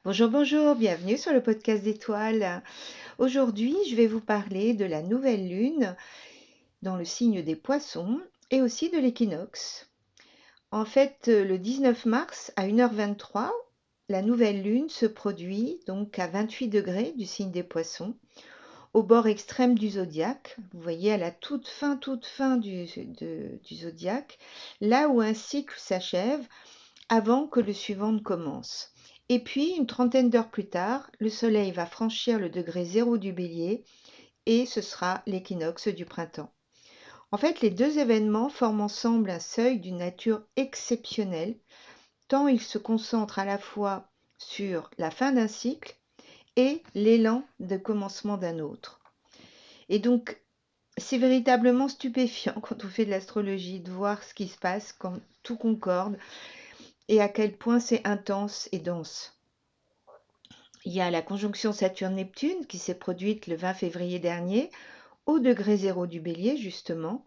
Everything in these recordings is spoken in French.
Bonjour, bonjour, bienvenue sur le podcast d'Étoiles. Aujourd'hui, je vais vous parler de la nouvelle lune dans le signe des poissons et aussi de l'équinoxe. En fait, le 19 mars à 1h23, la nouvelle lune se produit donc à 28 degrés du signe des poissons, au bord extrême du zodiaque. Vous voyez à la toute fin du zodiaque, là où un cycle s'achève avant que le suivant ne commence. Et puis, une trentaine d'heures plus tard, le Soleil va franchir le degré zéro du Bélier et ce sera l'équinoxe du printemps. En fait, les deux événements forment ensemble un seuil d'une nature exceptionnelle, tant ils se concentrent à la fois sur la fin d'un cycle et l'élan de commencement d'un autre. Et donc, c'est véritablement stupéfiant quand on fait de l'astrologie de voir ce qui se passe quand tout concorde et à quel point c'est intense et dense. Il y a la conjonction Saturne-Neptune qui s'est produite le 20 février dernier au degré zéro du Bélier justement,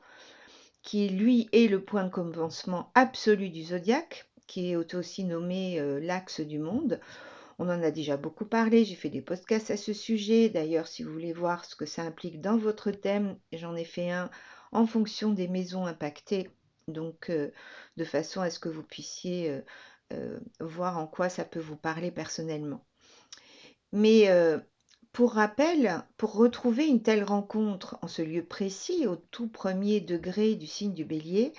qui lui est le point de commencement absolu du zodiaque, qui est aussi nommé l'axe du monde. On en a déjà beaucoup parlé, j'ai fait des podcasts à ce sujet. D'ailleurs, si vous voulez voir ce que ça implique dans votre thème, j'en ai fait un en fonction des maisons impactées, donc de façon à ce que vous puissiez voir en quoi ça peut vous parler personnellement. Mais pour rappel, pour retrouver une telle rencontre en ce lieu précis, au tout premier degré du signe du Bélier,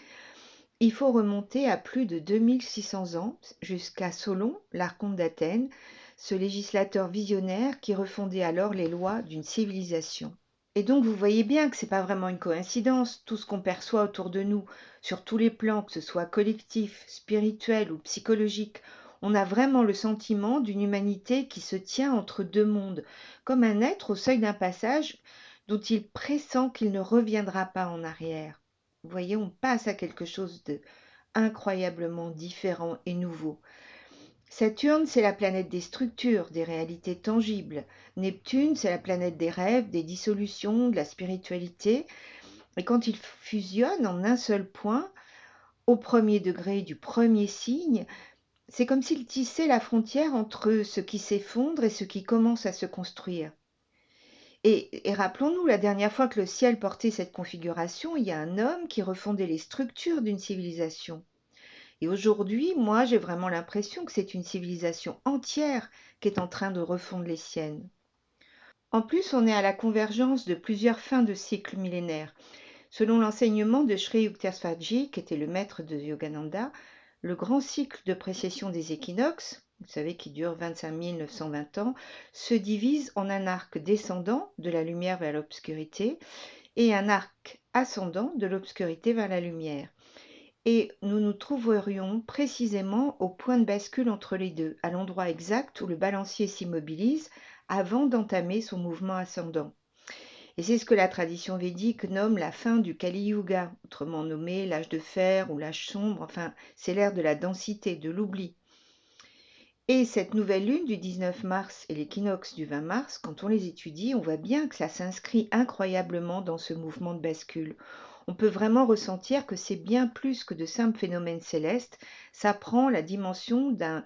il faut remonter à plus de 2600 ans, jusqu'à Solon, l'archonte d'Athènes, ce législateur visionnaire qui refondait alors les lois d'une civilisation. Et donc vous voyez bien que ce n'est pas vraiment une coïncidence, tout ce qu'on perçoit autour de nous, sur tous les plans, que ce soit collectif, spirituel ou psychologique, on a vraiment le sentiment d'une humanité qui se tient entre deux mondes, comme un être au seuil d'un passage dont il pressent qu'il ne reviendra pas en arrière. Vous voyez, on passe à quelque chose de incroyablement différent et nouveau. Saturne, c'est la planète des structures, des réalités tangibles. Neptune, c'est la planète des rêves, des dissolutions, de la spiritualité. Et quand ils fusionnent en un seul point, au premier degré du premier signe, c'est comme s'ils tissaient la frontière entre ce qui s'effondre et ce qui commence à se construire. Et rappelons-nous, la dernière fois que le ciel portait cette configuration, il y a un homme qui refondait les structures d'une civilisation. Et aujourd'hui, moi, j'ai vraiment l'impression que c'est une civilisation entière qui est en train de refondre les siennes. En plus, on est à la convergence de plusieurs fins de cycles millénaires. Selon l'enseignement de Sri Yukteswarji, qui était le maître de Yogananda, le grand cycle de précession des équinoxes, vous savez, qui dure 25 920 ans, se divise en un arc descendant de la lumière vers l'obscurité et un arc ascendant de l'obscurité vers la lumière. Et nous nous trouverions précisément au point de bascule entre les deux, à l'endroit exact où le balancier s'immobilise avant d'entamer son mouvement ascendant. Et c'est ce que la tradition védique nomme la fin du Kali Yuga, autrement nommé l'âge de fer ou l'âge sombre, enfin c'est l'ère de la densité, de l'oubli. Et cette nouvelle lune du 19 mars et l'équinoxe du 20 mars, quand on les étudie, on voit bien que ça s'inscrit incroyablement dans ce mouvement de bascule. On peut vraiment ressentir que c'est bien plus que de simples phénomènes célestes, ça prend la dimension d'un,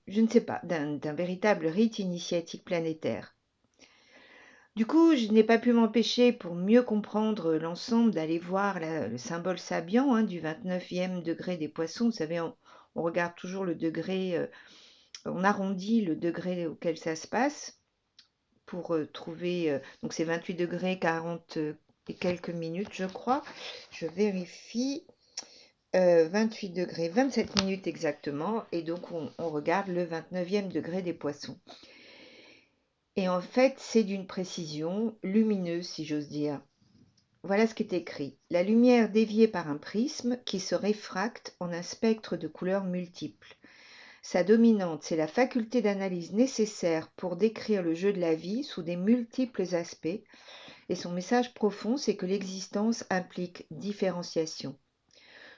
je ne sais pas, d'un véritable rite initiatique planétaire. Du coup, je n'ai pas pu m'empêcher, pour mieux comprendre l'ensemble, d'aller voir le symbole Sabian du 29e degré des poissons. Vous savez, on regarde toujours le degré, on arrondit le degré auquel ça se passe pour trouver, donc c'est 28 degrés 40 et quelques minutes, je crois. Je vérifie. 28 degrés 27 minutes exactement, et donc on regarde le 29e degré des poissons. Et en fait, c'est d'une précision lumineuse, si j'ose dire. Voilà ce qui est écrit. La lumière déviée par un prisme qui se réfracte en un spectre de couleurs multiples. Sa dominante, c'est la faculté d'analyse nécessaire pour décrire le jeu de la vie sous des multiples aspects, et son message profond, c'est que l'existence implique différenciation.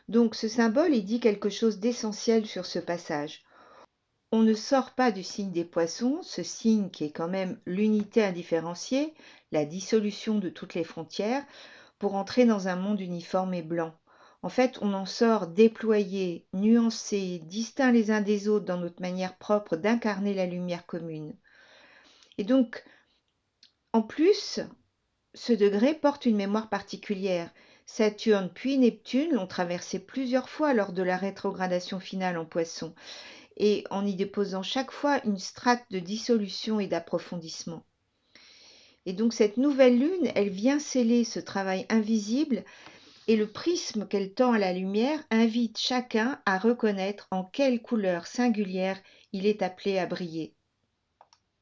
Donc ce symbole, il dit quelque chose d'essentiel sur ce passage. On ne sort pas du signe des poissons, ce signe qui est quand même l'unité indifférenciée, la dissolution de toutes les frontières, pour entrer dans un monde uniforme et blanc. En fait, on en sort déployés, nuancés, distincts les uns des autres dans notre manière propre d'incarner la lumière commune. Et donc, en plus, ce degré porte une mémoire particulière. Saturne puis Neptune l'ont traversé plusieurs fois lors de la rétrogradation finale en Poisson, et en y déposant chaque fois une strate de dissolution et d'approfondissement. Et donc cette nouvelle lune, elle vient sceller ce travail invisible, et le prisme qu'elle tend à la lumière invite chacun à reconnaître en quelle couleur singulière il est appelé à briller.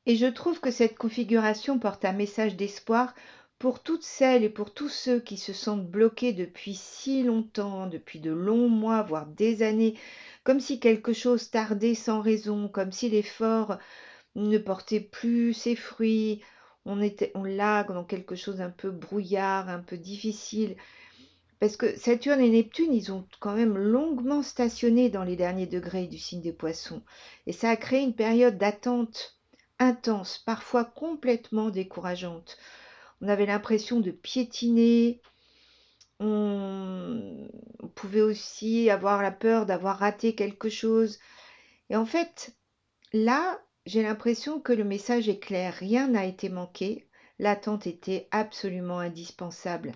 Et je trouve que cette configuration porte un message d'espoir pour toutes celles et pour tous ceux qui se sentent bloqués depuis si longtemps, depuis de longs mois, voire des années, comme si quelque chose tardait sans raison, comme si l'effort ne portait plus ses fruits, on lague dans quelque chose un peu brouillard, un peu difficile. Parce que Saturne et Neptune, ils ont quand même longuement stationné dans les derniers degrés du signe des Poissons. Et ça a créé une période d'attente intense, parfois complètement décourageante. On avait l'impression de piétiner, on pouvait aussi avoir la peur d'avoir raté quelque chose. Et en fait, là, j'ai l'impression que le message est clair, rien n'a été manqué, l'attente était absolument indispensable.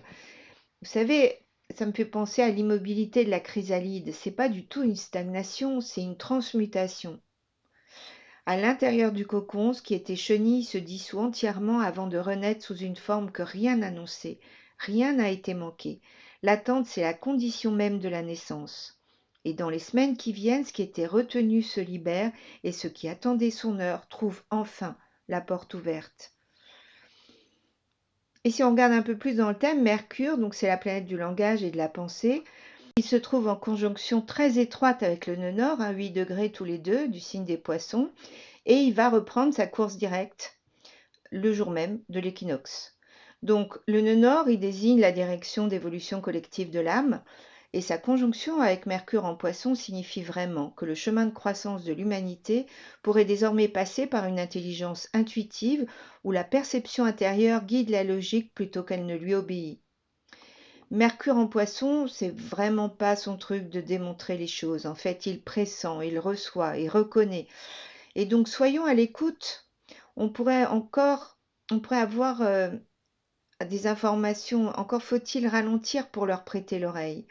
Vous savez, ça me fait penser à l'immobilité de la chrysalide. C'est pas du tout une stagnation, c'est une transmutation. À l'intérieur du cocon, ce qui était chenille se dissout entièrement avant de renaître sous une forme que rien n'annonçait. Rien n'a été manqué. L'attente, c'est la condition même de la naissance. Et dans les semaines qui viennent, ce qui était retenu se libère et ce qui attendait son heure trouve enfin la porte ouverte. Et si on regarde un peu plus dans le thème, Mercure, donc c'est la planète du langage et de la pensée, il se trouve en conjonction très étroite avec le nœud nord, à 8 degrés tous les deux, du signe des Poissons, et il va reprendre sa course directe le jour même de l'équinoxe. Donc le nœud nord, il désigne la direction d'évolution collective de l'âme, et sa conjonction avec Mercure en Poisson signifie vraiment que le chemin de croissance de l'humanité pourrait désormais passer par une intelligence intuitive où la perception intérieure guide la logique plutôt qu'elle ne lui obéit. Mercure en Poisson, c'est vraiment pas son truc de démontrer les choses. En fait, il pressent, il reçoit, il reconnaît. Et donc, soyons à l'écoute. On pourrait avoir des informations. Encore faut-il ralentir pour leur prêter l'oreille.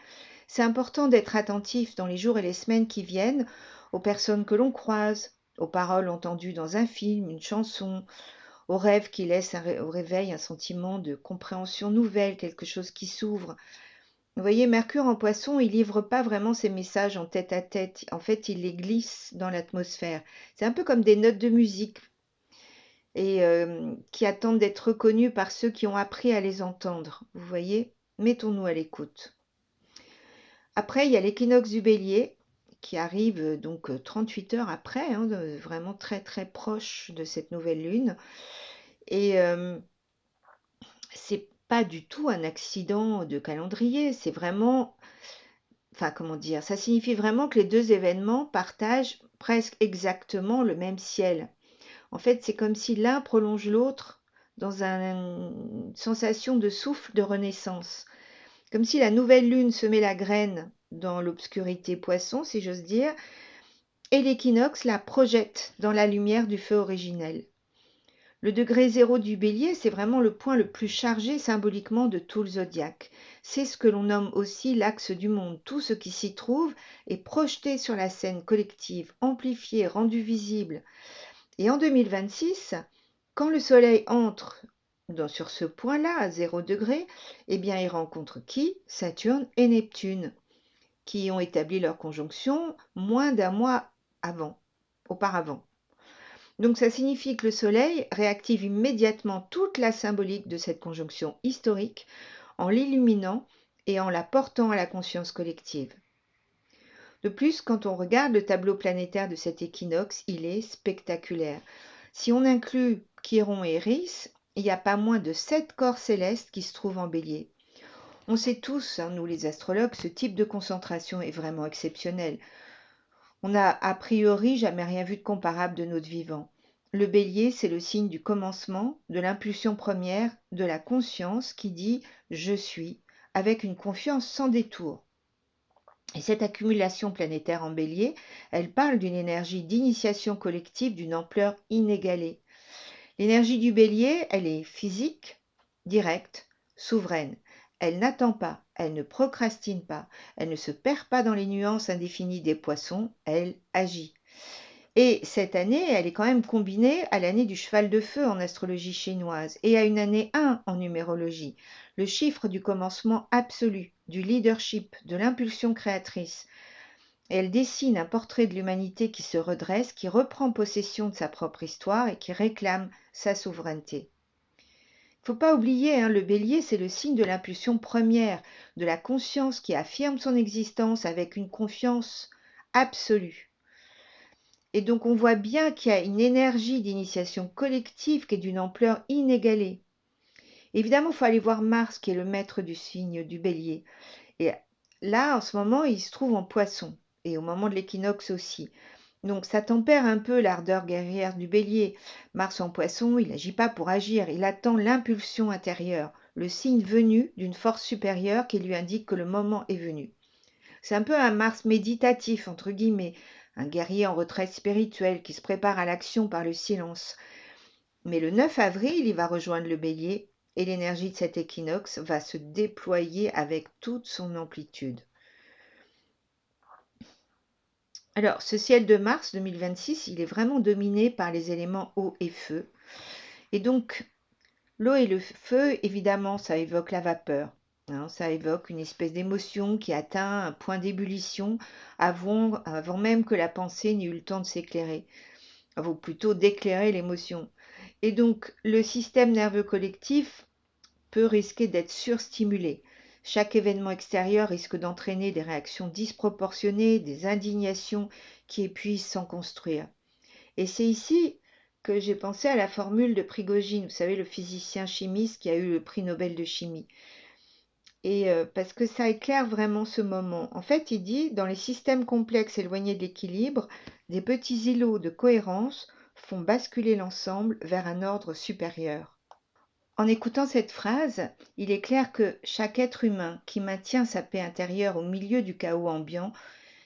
C'est important d'être attentif dans les jours et les semaines qui viennent aux personnes que l'on croise, aux paroles entendues dans un film, une chanson, aux rêves qui laissent au réveil un sentiment de compréhension nouvelle, quelque chose qui s'ouvre. Vous voyez, Mercure en Poisson, il livre pas vraiment ses messages en tête à tête. En fait, il les glisse dans l'atmosphère. C'est un peu comme des notes de musique et qui attendent d'être reconnues par ceux qui ont appris à les entendre. Vous voyez, mettons-nous à l'écoute. Après, il y a l'équinoxe du Bélier qui arrive donc 38 heures après, hein, vraiment très très proche de cette nouvelle lune. Et c'est pas du tout un accident de calendrier, c'est vraiment, enfin comment dire, ça signifie vraiment que les deux événements partagent presque exactement le même ciel. En fait, c'est comme si l'un prolonge l'autre dans une sensation de souffle de renaissance. Comme si la nouvelle lune semait la graine dans l'obscurité poisson, si j'ose dire, et l'équinoxe la projette dans la lumière du feu originel. Le degré zéro du bélier, c'est vraiment le point le plus chargé symboliquement de tout le zodiaque. C'est ce que l'on nomme aussi l'axe du monde. Tout ce qui s'y trouve est projeté sur la scène collective, amplifié, rendu visible. Et en 2026, quand le Soleil entre sur ce point-là, à 0 degré, eh bien, il rencontre qui? Saturne et Neptune, qui ont établi leur conjonction moins d'un mois auparavant. Donc ça signifie que le Soleil réactive immédiatement toute la symbolique de cette conjonction historique en l'illuminant et en la portant à la conscience collective. De plus, quand on regarde le tableau planétaire de cet équinoxe, il est spectaculaire. Si on inclut Chiron et Eris, il n'y a pas moins de 7 corps célestes qui se trouvent en bélier. On sait tous, hein, nous les astrologues, ce type de concentration est vraiment exceptionnel. On n'a a priori jamais rien vu de comparable de notre vivant. Le bélier, c'est le signe du commencement, de l'impulsion première, de la conscience qui dit « je suis » avec une confiance sans détour. Et cette accumulation planétaire en bélier, elle parle d'une énergie d'initiation collective d'une ampleur inégalée. L'énergie du bélier, elle est physique, directe, souveraine. Elle n'attend pas, elle ne procrastine pas, elle ne se perd pas dans les nuances indéfinies des poissons, elle agit. Et cette année, elle est quand même combinée à l'année du cheval de feu en astrologie chinoise et à une année 1 en numérologie, le chiffre du commencement absolu, du leadership, de l'impulsion créatrice. Et elle dessine un portrait de l'humanité qui se redresse, qui reprend possession de sa propre histoire et qui réclame sa souveraineté. Il ne faut pas oublier, hein, le bélier, c'est le signe de l'impulsion première, de la conscience qui affirme son existence avec une confiance absolue. Et donc on voit bien qu'il y a une énergie d'initiation collective qui est d'une ampleur inégalée. Évidemment, il faut aller voir Mars, qui est le maître du signe du bélier. Et là, en ce moment, il se trouve en poisson, et au moment de l'équinoxe aussi. Donc ça tempère un peu l'ardeur guerrière du bélier. Mars en poisson, il n'agit pas pour agir, il attend l'impulsion intérieure, le signe venu d'une force supérieure qui lui indique que le moment est venu. C'est un peu un Mars méditatif, entre guillemets, un guerrier en retraite spirituelle qui se prépare à l'action par le silence. Mais le 9 avril, il va rejoindre le bélier et l'énergie de cet équinoxe va se déployer avec toute son amplitude. Alors, ce ciel de mars 2026, il est vraiment dominé par les éléments eau et feu. Et donc, l'eau et le feu, évidemment, ça évoque la vapeur. Hein, ça évoque une espèce d'émotion qui atteint un point d'ébullition avant même que la pensée n'ait eu le temps de s'éclairer, ou plutôt d'éclairer l'émotion. Et donc, le système nerveux collectif peut risquer d'être surstimulé. Chaque événement extérieur risque d'entraîner des réactions disproportionnées, des indignations qui épuisent sans construire. Et c'est ici que j'ai pensé à la formule de Prigogine, vous savez, le physicien chimiste qui a eu le prix Nobel de chimie. Et parce que ça éclaire vraiment ce moment. En fait, il dit, dans les systèmes complexes éloignés de l'équilibre, des petits îlots de cohérence font basculer l'ensemble vers un ordre supérieur. En écoutant cette phrase, il est clair que chaque être humain qui maintient sa paix intérieure au milieu du chaos ambiant,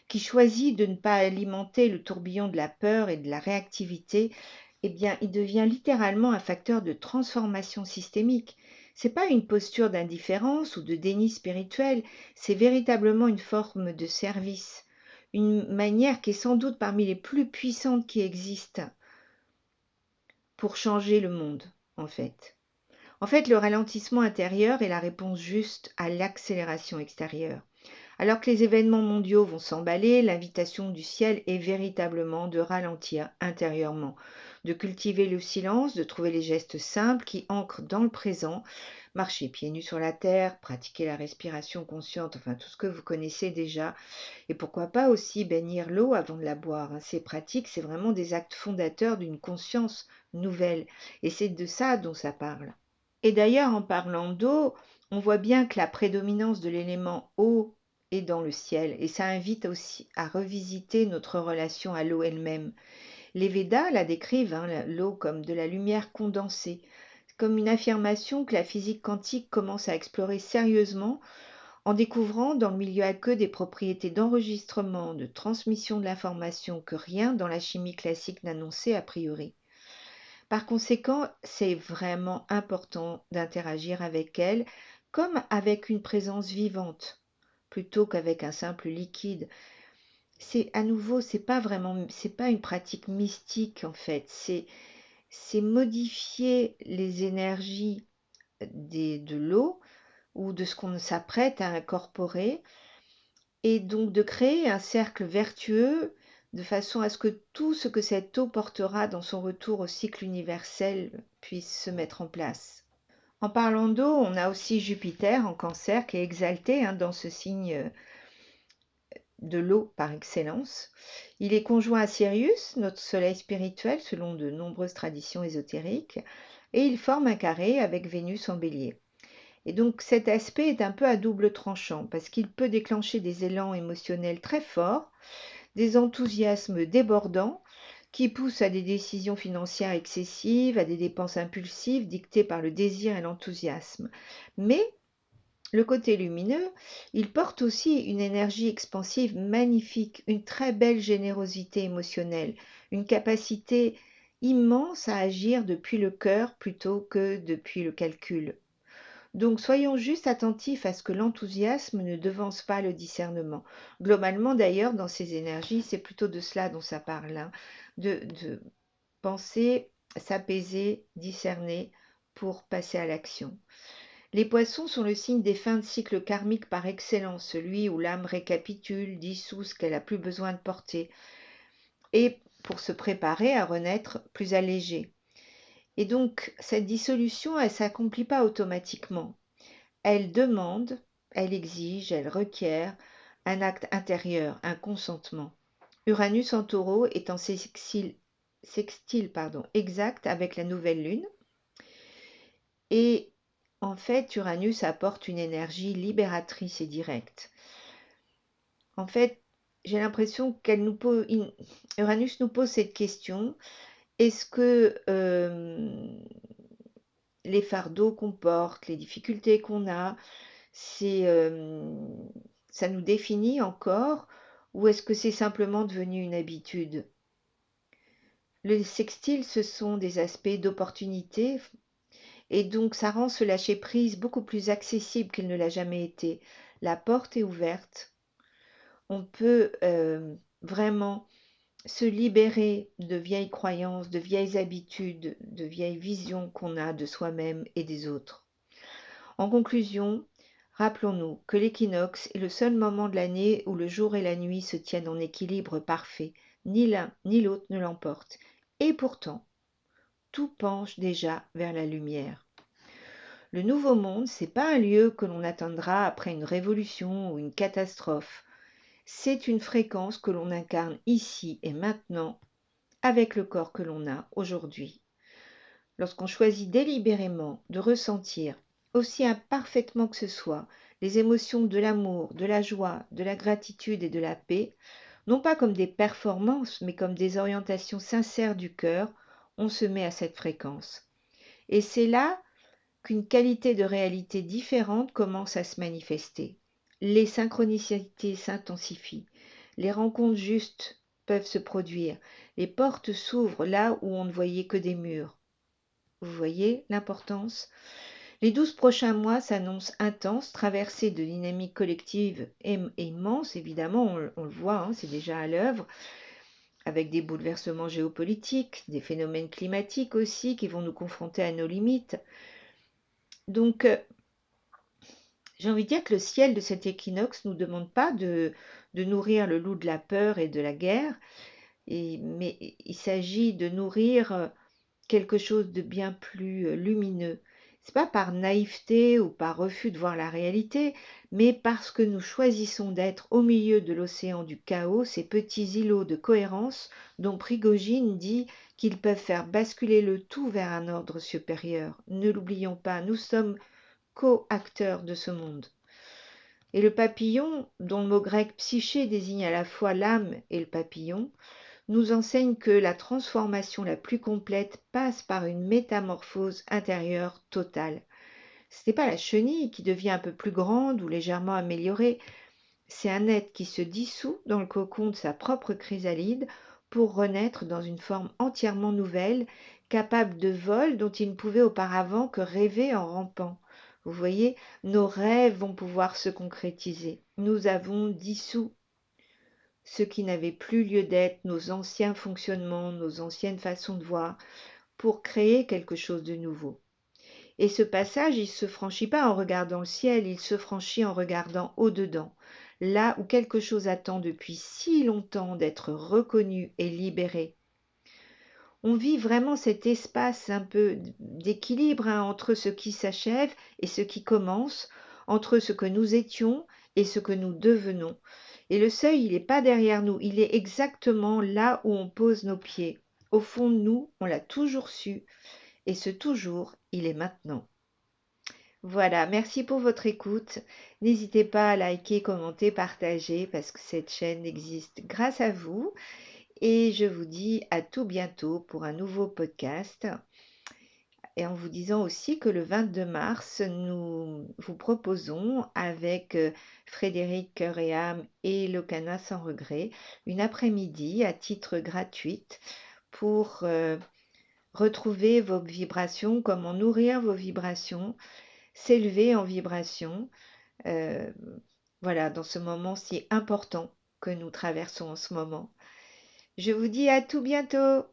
qui choisit de ne pas alimenter le tourbillon de la peur et de la réactivité, eh bien, il devient littéralement un facteur de transformation systémique. C'est pas une posture d'indifférence ou de déni spirituel, c'est véritablement une forme de service, une manière qui est sans doute parmi les plus puissantes qui existent pour changer le monde, en fait. En fait, le ralentissement intérieur est la réponse juste à l'accélération extérieure. Alors que les événements mondiaux vont s'emballer, l'invitation du ciel est véritablement de ralentir intérieurement, de cultiver le silence, de trouver les gestes simples qui ancrent dans le présent, marcher pieds nus sur la terre, pratiquer la respiration consciente, enfin tout ce que vous connaissez déjà, et pourquoi pas aussi bénir l'eau avant de la boire. Ces pratiques, c'est vraiment des actes fondateurs d'une conscience nouvelle, et c'est de ça dont ça parle. Et d'ailleurs, en parlant d'eau, on voit bien que la prédominance de l'élément eau est dans le ciel, et ça invite aussi à revisiter notre relation à l'eau elle-même. Les Védas la décrivent, hein, l'eau comme de la lumière condensée, comme une affirmation que la physique quantique commence à explorer sérieusement en découvrant dans le milieu aqueux des propriétés d'enregistrement, de transmission de l'information que rien dans la chimie classique n'annonçait a priori. Par conséquent, c'est vraiment important d'interagir avec elle comme avec une présence vivante, plutôt qu'avec un simple liquide. C'est à nouveau, c'est pas une pratique mystique en fait, c'est modifier les énergies de l'eau ou de ce qu'on s'apprête à incorporer et donc de créer un cercle vertueux de façon à ce que tout ce que cette eau portera dans son retour au cycle universel puisse se mettre en place. En parlant d'eau, on a aussi Jupiter en cancer qui est exalté, hein, dans ce signe de l'eau par excellence. Il est conjoint à Sirius, notre soleil spirituel selon de nombreuses traditions ésotériques, et il forme un carré avec Vénus en bélier. Et donc cet aspect est un peu à double tranchant parce qu'il peut déclencher des élans émotionnels très forts, des enthousiasmes débordants qui poussent à des décisions financières excessives, à des dépenses impulsives dictées par le désir et l'enthousiasme. Mais Le côté lumineux, il porte aussi une énergie expansive magnifique, une très belle générosité émotionnelle, une capacité immense à agir depuis le cœur plutôt que depuis le calcul. Donc soyons juste attentifs à ce que l'enthousiasme ne devance pas le discernement. Globalement d'ailleurs, dans ces énergies, c'est plutôt de cela dont ça parle, hein, de penser, s'apaiser, discerner pour passer à l'action. Les poissons sont le signe des fins de cycle karmique par excellence, celui où l'âme récapitule, dissout ce qu'elle a plus besoin de porter, et pour se préparer à renaître plus allégée. Et donc, cette dissolution, elle ne s'accomplit pas automatiquement. Elle demande, elle exige, elle requiert un acte intérieur, un consentement. Uranus en taureau est en sextile exact avec la nouvelle lune. Et en fait, Uranus apporte une énergie libératrice et directe. En fait, j'ai l'impression Uranus nous pose cette question, est-ce que les fardeaux qu'on porte, les difficultés qu'on a, ça nous définit encore, ou est-ce que c'est simplement devenu une habitude? Le sextile, ce sont des aspects d'opportunité, et donc ça rend ce lâcher-prise beaucoup plus accessible qu'il ne l'a jamais été. La porte est ouverte. On peut vraiment se libérer de vieilles croyances, de vieilles habitudes, de vieilles visions qu'on a de soi-même et des autres. En conclusion, rappelons-nous que l'équinoxe est le seul moment de l'année où le jour et la nuit se tiennent en équilibre parfait. Ni l'un ni l'autre ne l'emporte. Et pourtant, tout penche déjà vers la lumière. Le nouveau monde, ce n'est pas un lieu que l'on atteindra après une révolution ou une catastrophe. C'est une fréquence que l'on incarne ici et maintenant avec le corps que l'on a aujourd'hui. Lorsqu'on choisit délibérément de ressentir, aussi imparfaitement que ce soit, les émotions de l'amour, de la joie, de la gratitude et de la paix, non pas comme des performances, mais comme des orientations sincères du cœur, on se met à cette fréquence. Et c'est là qu'une qualité de réalité différente commence à se manifester. Les synchronicités s'intensifient, les rencontres justes peuvent se produire, les portes s'ouvrent là où on ne voyait que des murs. Vous voyez l'importance? Les 12 prochains mois s'annoncent intenses, traversés de dynamiques collectives immenses, évidemment, on le voit, hein, c'est déjà à l'œuvre, avec des bouleversements géopolitiques, des phénomènes climatiques aussi qui vont nous confronter à nos limites. Donc, j'ai envie de dire que le ciel de cet équinoxe ne nous demande pas de nourrir le loup de la peur et de la guerre, mais il s'agit de nourrir quelque chose de bien plus lumineux. C'est pas par naïveté ou par refus de voir la réalité, mais parce que nous choisissons d'être au milieu de l'océan du chaos, ces petits îlots de cohérence dont Prigogine dit qu'ils peuvent faire basculer le tout vers un ordre supérieur. Ne l'oublions pas, nous sommes co-acteurs de ce monde. Et le papillon, dont le mot grec psyché désigne à la fois l'âme et le papillon, nous enseigne que la transformation la plus complète passe par une métamorphose intérieure totale. Ce n'est pas la chenille qui devient un peu plus grande ou légèrement améliorée, c'est un être qui se dissout dans le cocon de sa propre chrysalide pour renaître dans une forme entièrement nouvelle, capable de vol dont il ne pouvait auparavant que rêver en rampant. Vous voyez, nos rêves vont pouvoir se concrétiser. Nous avons dissous ce qui n'avait plus lieu d'être, nos anciens fonctionnements, nos anciennes façons de voir, pour créer quelque chose de nouveau. Et ce passage, il ne se franchit pas en regardant le ciel, il se franchit en regardant au-dedans, là où quelque chose attend depuis si longtemps d'être reconnu et libéré. On vit vraiment cet espace un peu d'équilibre entre ce qui s'achève et ce qui commence, entre ce que nous étions et ce que nous devenons. Et le seuil, il n'est pas derrière nous, il est exactement là où on pose nos pieds. Au fond de nous, on l'a toujours su, et ce toujours, il est maintenant. Voilà, merci pour votre écoute. N'hésitez pas à liker, commenter, partager, parce que cette chaîne existe grâce à vous. Et je vous dis à tout bientôt pour un nouveau podcast. et en vous disant aussi que le 22 mars, nous vous proposons avec Frédéric Cœur et Âme et Locana Sans Regret une après-midi à titre gratuite pour retrouver vos vibrations, comment nourrir vos vibrations, s'élever en vibration. euh, voilà, dans ce moment si important que nous traversons en ce moment. Je vous dis à tout bientôt.